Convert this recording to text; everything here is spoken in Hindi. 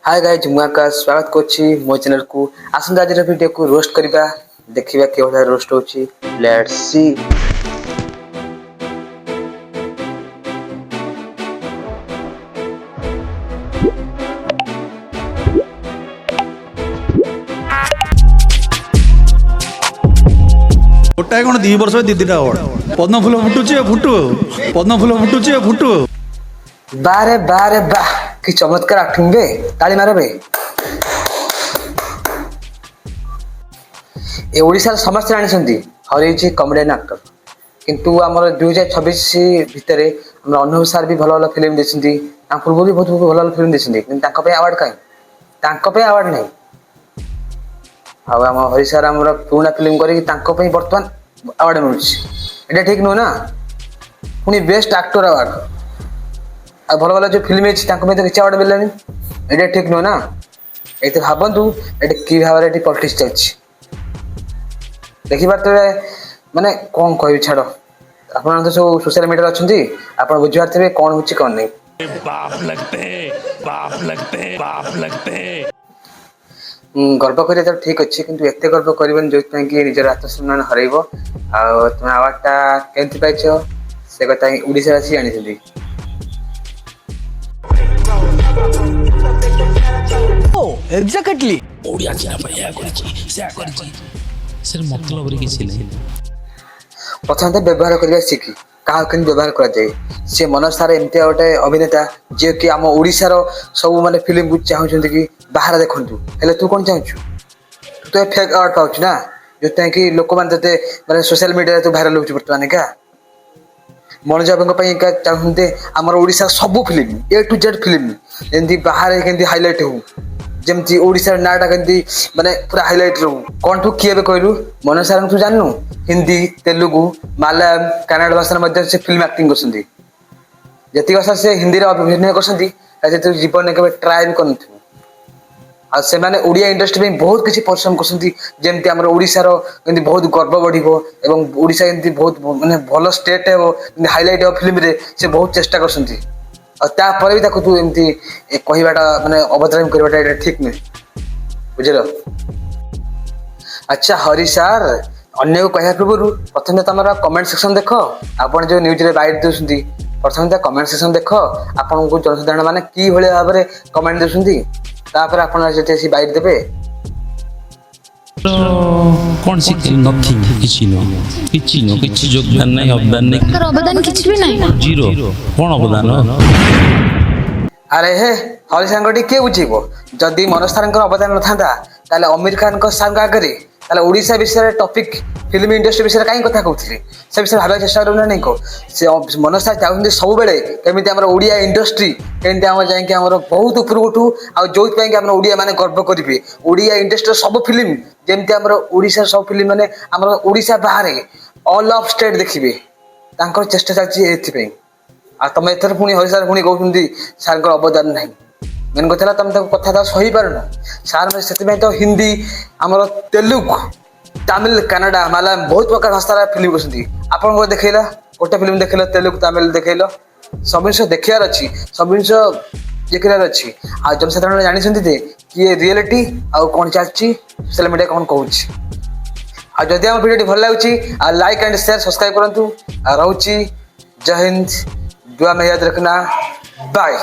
हाय गाइज मु आकाश स्वागत करछि मो चैनल को आसंता आज वीडियो को रोस्ट करबा देखिबा के भला रोस्ट होछि लेट्स सी। गोटाए कौन 2 वर्ष 2 अवार्ड पद्म फूल फुटुची फुटु बारे बारे बा कि चमत्कार एक्टिंग बे ताली मारो बे। ए ओडिसा समस्त जानिसंती हरि जी कॉमेडियन एक्टर किंतु हमर 2026 भितरे हम अनुभव सर भी भलो भलो फिल्म देछंती आ पूर्व भी बहुत भलो भलो फिल्म देछंती किंतु तांको पे अवार्ड काई तांको पे अवार्ड नै आ हम हरि सर हमर पुना फिल्म करी तांको पे वर्तमान अवार्ड मिलुछि एटा ठीक नो ना पुनी बेस्ट एक्टर अवार्ड आ भलो भलो जो फिल्म अछि तांको में तो किछ अवार्ड मिललानी एटा ठीक नो ना एते भाबंतु एटा की भाबरे एटी पॉलिटिक्स चलछि देखि बात माने कोन कहबी छाड़ो आपन तो सब सोशल मीडिया अछंती आपन बुझिबारथिबे कोन होछि कोन नै बाप लगते गर्व करे तो ठीक अच्छे किंतु एते गर्व करबन जो कि निजर आत्मसम्मान हरइबो आ तुम अवार्डटा केंति पाइछो से कथा ओडिसा आसी जानिछथि ओ एग्जैक्टली ओडिया चिना पया करछि सर मतलब रे किछि नै प्रथम तो व्यवहार करबा सिखी कहा केन व्यवहार करा जाए से मनोज सार एमती गोटे अभिनेता जे कि आम ओडिसा रो सब माने फिल्म को चाहउछन कि बाहर देखंतु हेले तू कोन चाहछु तू तो फेक अवार्ड पाउछ ना जोते कि लोक मान तते माने सोशल मीडिया तो वायरल होछ वर्तमान का मनोज बाबू पई का चाहते हमर ओडिसा सब film A to Z film एंदी बाहर केंदी हाईलाइट हो जेमती ओडिसा नाटा केंदी माने पूरा हाईलाइट रो कोन तू किएबे कहलु मनोज सार तू जाननु हिंदी तेलुगु मलयालम कन्नड़ भाषा मध्ये से फिल्म एक्टिंग करसंती जति भाषा से हिंदी रे अभिनय करसंती ताजे तो जीवन में कबे ट्राई भी करनथु आ से माने ओडिया इंडस्ट्री में बहुत किछि परिश्रम करसंती जेमती हमर ओडिसा रो केंदी बहुत गर्व बढ़िबो एवं ओडिसा केंदी बहुत माने भलो स्टेट है हाईलाइट हो फिल्म रे से बहुत चेष्टा करसंती आ ता पर भी ताको तू एमती कहिबाटा माने अवतरण करबाटा एटा ठीक नै बुझलो। अच्छा हरि सर अन्य को कहया पूर्व प्रथम तुम कमेंट सेक्शन देख आपन जो न्यूज रे बाइट देउसंती प्रथम कमेंट सेक्शन देख आपन को जनसाधारण माने की भले भाव में कमेंट देउसंती तापर आपन जेते बाइट देबे कौन सी नथिंग किछि योगदान नै अवदान नै तर अवदान किछि भी नै जीरो कोन अवदान अरे हे हरि सांगटी के बुझिबो जदी मनोज सारंकर अवदान नथांदा ताले अमीर खान को संग आगरे ताले ओडिसा विषय टॉपिक फिल्म इंडस्ट्री विषय काई कथा कहउथली से विषय भाबा चेष्टा करना नै को से मनोज सार चाहउंदी सब बेले केमिति हमर ओडिया इंडस्ट्री केमिति हम जाय कि हमर बहुत ऊपर उठू आ जोत पय कि हमर ओडिया माने गर्व करिवे ओडिया इंडस्ट्री सब फिल्म जेमिति हमर ओडिसा सब फिल्म माने हमर ओडिसा बाहर ऑल ऑफ स्टेट देखिबे तांकर चेष्टा चालची एथि पे आ तमे एथर पुनी हरि सर पुनी कहउंदी सारकर अवदान नै मेन कथा तुम कथा तो सही पार सार से तो हिंदी आमर तेलुगु तमिल कन्नड़ा मलयालम बहुत प्रकार भाषा फिल्म कर आपन देखला गोटे फिल्म देखल तेलुगु तमिल देखल सब जिन देखार अच्छी सब जिन देखार अच्छी आ जनसाधारण जानी कि रियलिटी आउ कौन चलती सोशल मीडिया कौन कहूँ जदि आम वीडियो भल लगे लाइक एंड शेयर सब्सक्राइब करूँ रोची जय हिंद दुआ में याद रखना बाय।